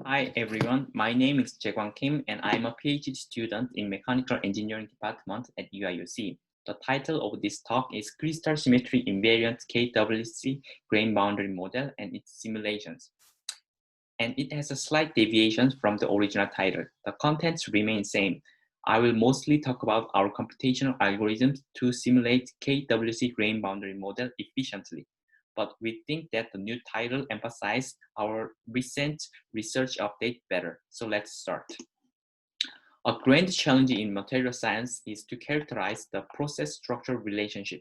Hi everyone, my name is Jae-Kwang Kim and I'm a PhD student in Mechanical Engineering Department at UIUC. The title of this talk is Crystal Symmetry Invariant KWC Grain Boundary Model and its Simulations. And it has a slight deviation from the original title. The contents remain same. I will mostly talk about our computational algorithms to simulate KWC grain boundary model efficiently. But we think that the new title emphasizes our recent research update better. So let's start. A grand challenge in material science is to characterize the process-structure relationship.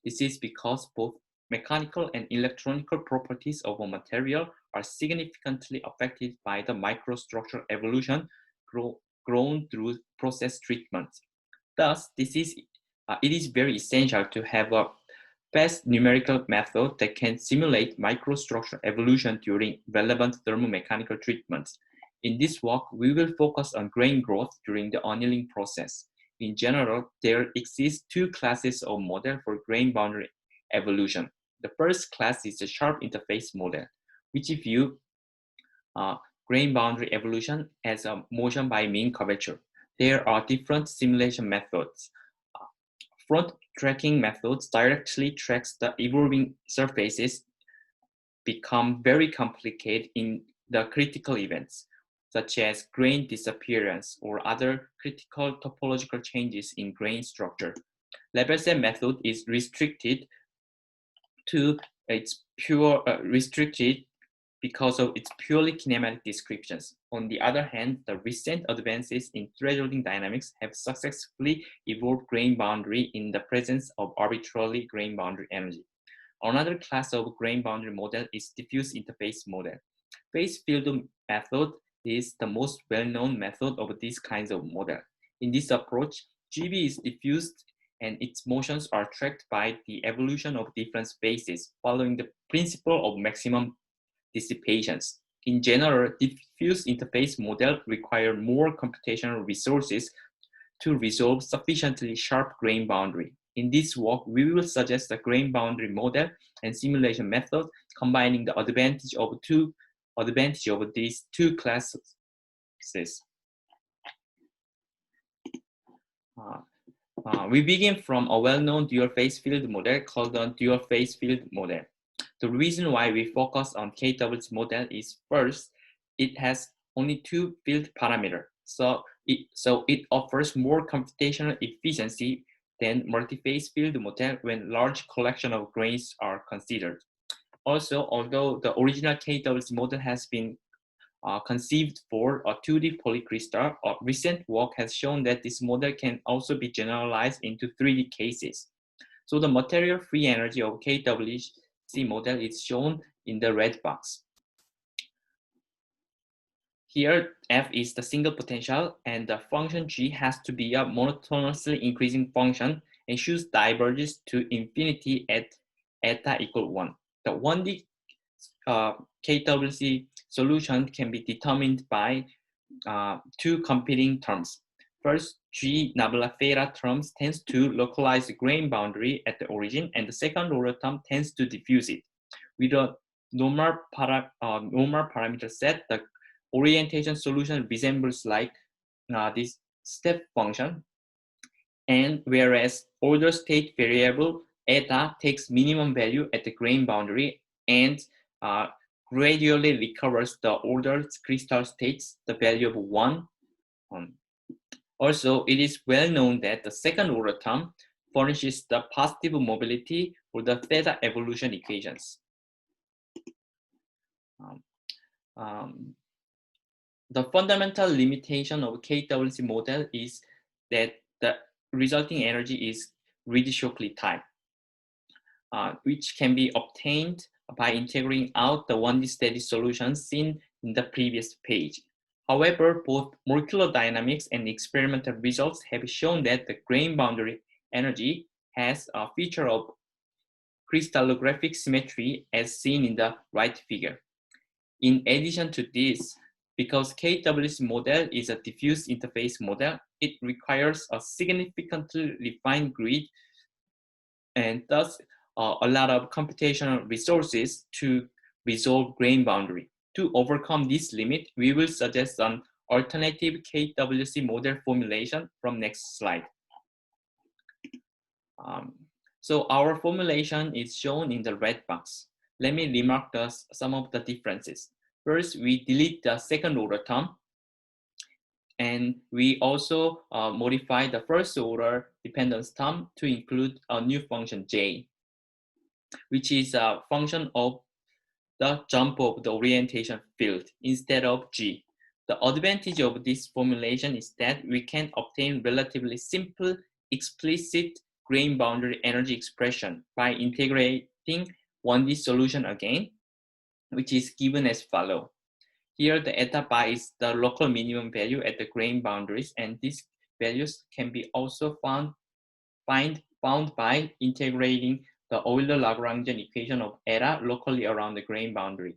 This is because both mechanical and electronical properties of a material are significantly affected by the microstructural evolution grown through process treatment. Thus, it is very essential to have a fast numerical method that can simulate microstructural evolution during relevant thermomechanical treatments. In this work, we will focus on grain growth during the annealing process. In general, there exist two classes of model for grain boundary evolution. The first class is the sharp interface model, which view grain boundary evolution as a motion by mean curvature. There are different simulation methods. Front tracking methods directly tracks the evolving surfaces become very complicated in the critical events, such as grain disappearance or other critical topological changes in grain structure. Level set method is restricted to restricted because of its purely kinematic descriptions. On the other hand, the recent advances in thresholding dynamics have successfully evolved grain boundary in the presence of arbitrarily grain boundary energy. Another class of grain boundary model is diffuse interface model. Phase field method is the most well-known method of these kinds of model. In this approach, GB is diffused and its motions are tracked by the evolution of different spaces following the principle of maximum dissipations. In general, diffuse interface model require more computational resources to resolve sufficiently sharp grain boundary. In this work, we will suggest a grain boundary model and simulation method combining the advantage of these two classes. We begin from a well-known dual phase field model called the dual phase field model. The reason why we focus on KWC model is first, it has only two field parameters, so it offers more computational efficiency than multi-phase field model when large collection of grains are considered. Also, although the original KWC model has been conceived for a 2D polycrystal, recent work has shown that this model can also be generalized into 3D cases. So the material free energy of KWC model is shown in the red box. Here, F is the single potential, and the function G has to be a monotonously increasing function and should diverges to infinity at eta equal 1. The 1D KWC solution can be determined by two competing terms. First, G nabla theta terms tends to localize the grain boundary at the origin, and the second order term tends to diffuse it. With a normal parameter set, the orientation solution resembles like this step function, and whereas order state variable eta takes minimum value at the grain boundary and gradually recovers the ordered crystal states, the value of 1. Also, it is well known that the second order term furnishes the positive mobility for the theta evolution equations. The fundamental limitation of KWC model is that the resulting energy is Redis-Shockley type, which can be obtained by integrating out the 1D steady solutions seen in the previous page. However, both molecular dynamics and experimental results have shown that the grain boundary energy has a feature of crystallographic symmetry as seen in the right figure. In addition to this, because KWC model is a diffuse interface model, it requires a significantly refined grid and thus a lot of computational resources to resolve grain boundary. To overcome this limit, we will suggest an alternative KWC model formulation from next slide. So our formulation is shown in the red box. Let me remark some of the differences. First, we delete the second order term, and we also modify the first order dependence term to include a new function j, which is a function of the jump of the orientation field instead of g. The advantage of this formulation is that we can obtain relatively simple, explicit grain boundary energy expression by integrating 1D solution again, which is given as follows. Here, the eta bar is the local minimum value at the grain boundaries, and these values can be also found by integrating the Euler-Lagrangian equation of eta locally around the grain boundary.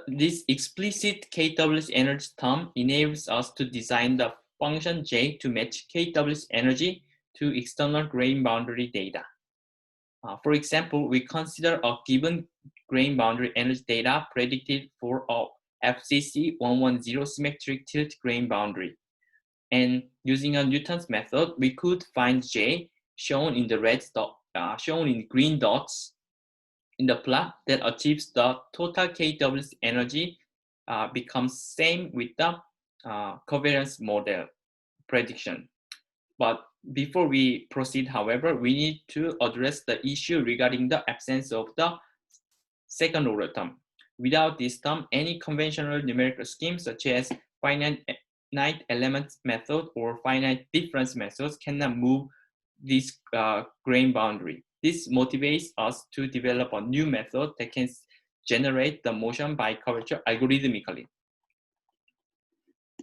This explicit KW's energy term enables us to design the function j to match KW's energy to external grain boundary data. For example, we consider a given grain boundary energy data predicted for a FCC 110 symmetric tilt grain boundary. And using a Newton's method, we could find J shown in the red dot, shown in green dots in the plot that achieves the total KW's energy becomes same with the covariance model prediction. But before we proceed, however, we need to address the issue regarding the absence of the second order term. Without this term, any conventional numerical scheme such as finite element method or finite difference methods cannot move this grain boundary. This motivates us to develop a new method that can generate the motion by curvature algorithmically.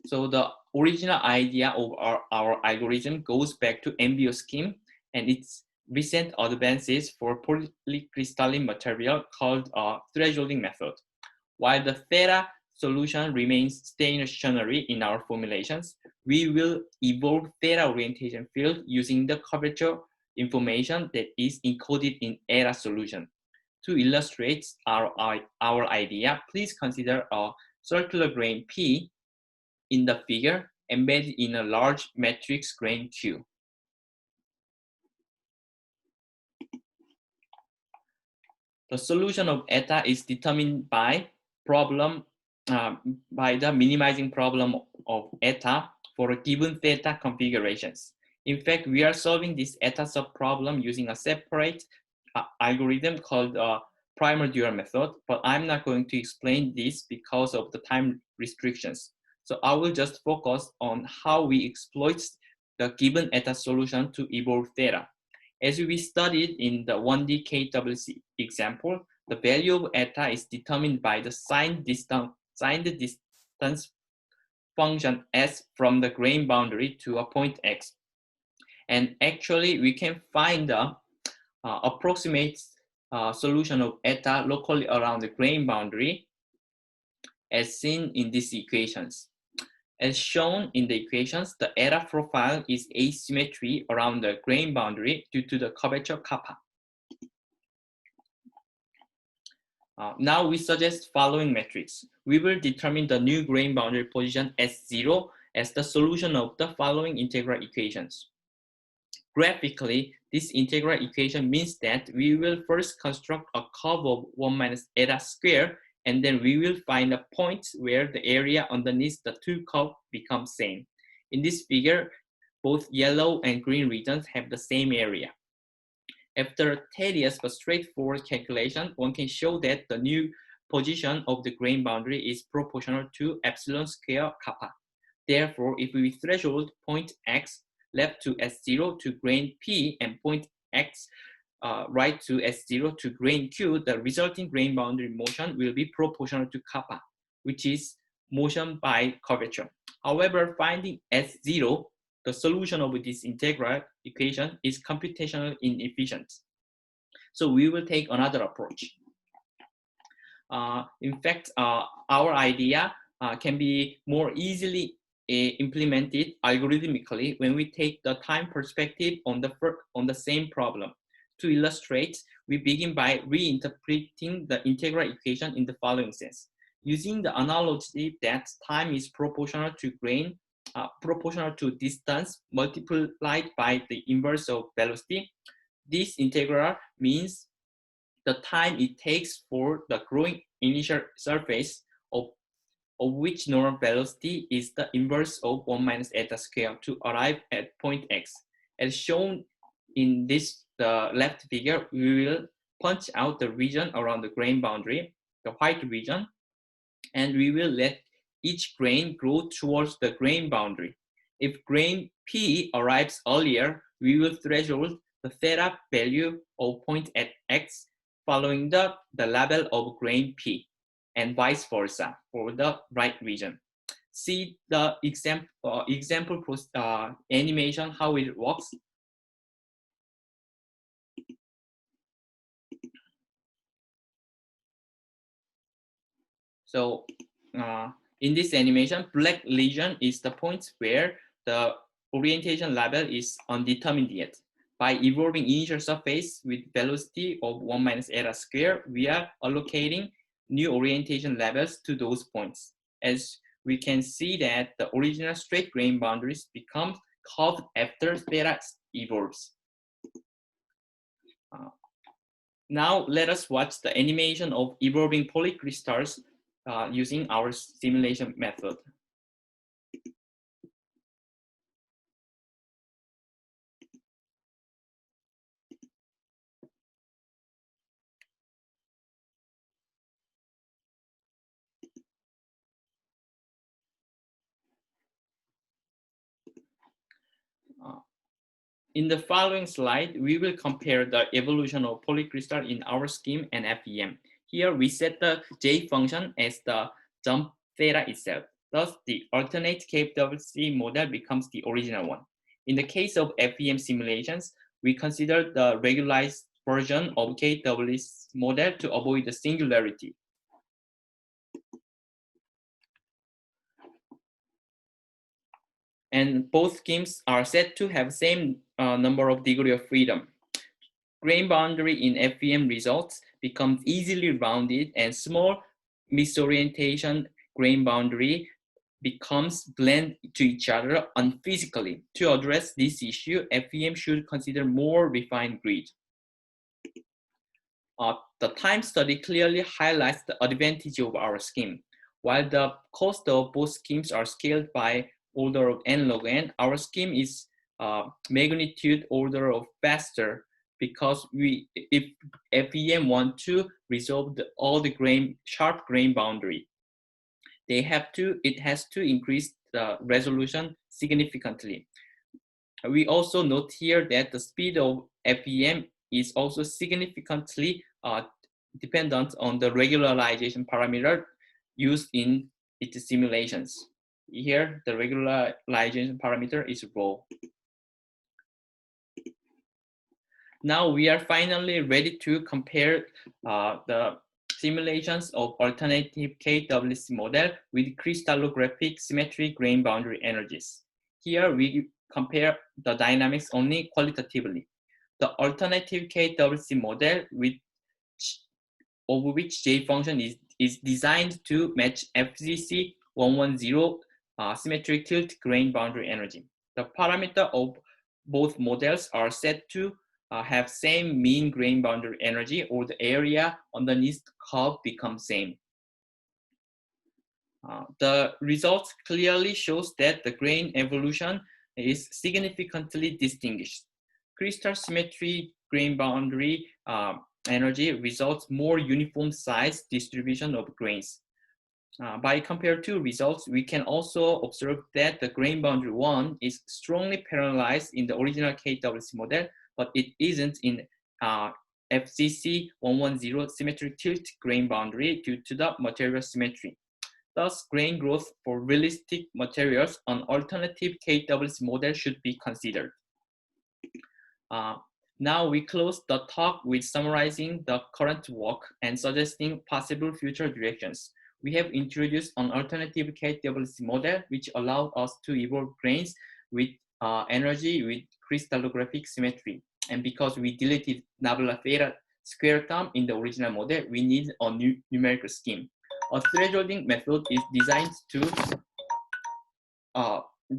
So the original idea of our algorithm goes back to MBO scheme and its recent advances for polycrystalline material called a thresholding method. While the theta solution remains stationary in our formulations, we will evolve theta orientation field using the curvature information that is encoded in eta solution. To illustrate our idea, please consider a circular grain P in the figure embedded in a large matrix grain Q. The solution of eta is determined by the minimizing problem of eta for a given theta configurations. In fact, we are solving this eta subproblem using a separate algorithm called primer dual method, but I'm not going to explain this because of the time restrictions. So I will just focus on how we exploit the given eta solution to evolve theta. As we studied in the 1D KWC example, the value of eta is determined by the signed distance function s from the grain boundary to a point x. And actually, we can find the approximate solution of eta locally around the grain boundary as seen in these equations. As shown in the equations, the eta profile is asymmetry around the grain boundary due to the curvature kappa. Now we suggest following metrics. We will determine the new grain boundary position S0 as the solution of the following integral equations. Graphically, this integral equation means that we will first construct a curve of 1 minus eta squared, and then we will find a point where the area underneath the two curves becomes same. In this figure, both yellow and green regions have the same area. After a tedious but straightforward calculation, one can show that the new position of the grain boundary is proportional to epsilon square kappa. Therefore, if we threshold point x left to S0 to grain P and point x right to S0 to grain Q, the resulting grain boundary motion will be proportional to kappa, which is motion by curvature. However, finding S0, the solution of this integral equation, is computationally inefficient. So we will take another approach. In fact, our idea can be more easily implemented algorithmically when we take the time perspective on the same problem. To illustrate, We begin by reinterpreting the integral equation in the following sense. Using the analogy that time is proportional to distance multiplied by the inverse of velocity, this integral means the time it takes for the growing initial surface of which normal velocity is the inverse of 1 minus eta square to arrive at point x. As shown in this the left figure, we will punch out the region around the grain boundary, the white region, and we will let each grain grow towards the grain boundary. If grain P arrives earlier, we will threshold the theta value of point at x following the level of grain P, and vice versa for the right region. See the example animation, how it works. So in this animation, black region is the point where the orientation level is undetermined yet. By evolving initial surface with velocity of 1 minus eta square, we are allocating new orientation levels to those points. As we can see that the original straight grain boundaries become curved after theta evolves. Now let us watch the animation of evolving polycrystals using our simulation method. In the following slide, we will compare the evolution of polycrystal in our scheme and FEM. Here we set the J function as the jump theta itself. Thus, the alternate KWC model becomes the original one. In the case of FEM simulations, we consider the regularized version of KWC model to avoid the singularity. And both schemes are set to have same number of degree of freedom. Grain boundary in FEM results becomes easily rounded, and small misorientation grain boundary becomes blend to each other unphysically. To address this issue, FEM should consider more refined grid. The time study clearly highlights the advantage of our scheme. While the cost of both schemes are scaled by order of n log n, our scheme is magnitude order of faster, because if FEM want to resolve all the sharp grain boundary, it has to increase the resolution significantly. We also note here that the speed of FEM is also significantly dependent on the regularization parameter used in its simulations. Here, the regularization parameter is rho. Now we are finally ready to compare the simulations of alternative KWC model with crystallographic symmetry grain boundary energies. Here we compare the dynamics only qualitatively. The alternative KWC model over which J function is designed to match FGC 110 symmetric tilt grain boundary energy. The parameter of both models are set to have same mean grain boundary energy, or the area underneath the curve becomes same. The results clearly shows that the grain evolution is significantly distinguished. Crystal symmetry grain boundary energy results more uniform size distribution of grains. By compare two results, we can also observe that the grain boundary 1 is strongly parallelized in the original KWC model, but it isn't in FCC 110 symmetric tilt grain boundary due to the material symmetry. Thus, grain growth for realistic materials on alternative KWC model should be considered. Now we close the talk with summarizing the current work and suggesting possible future directions. We have introduced an alternative KWC model which allowed us to evolve grains with energy with crystallographic symmetry. And because we deleted nabla theta square term in the original model, we need a new numerical scheme. A thresholding method is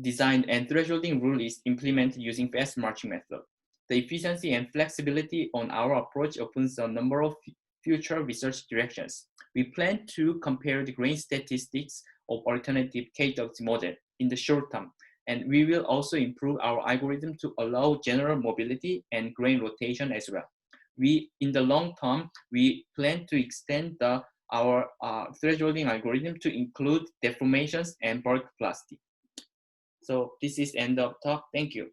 designed and thresholding rule is implemented using fast marching method. The efficiency and flexibility on our approach opens a number of future research directions. We plan to compare the grain statistics of alternative KWC model in the short term, and we will also improve our algorithm to allow general mobility and grain rotation as well. In the long term, we plan to extend our thresholding algorithm to include deformations and bulk plastic. So this is end of talk. Thank you.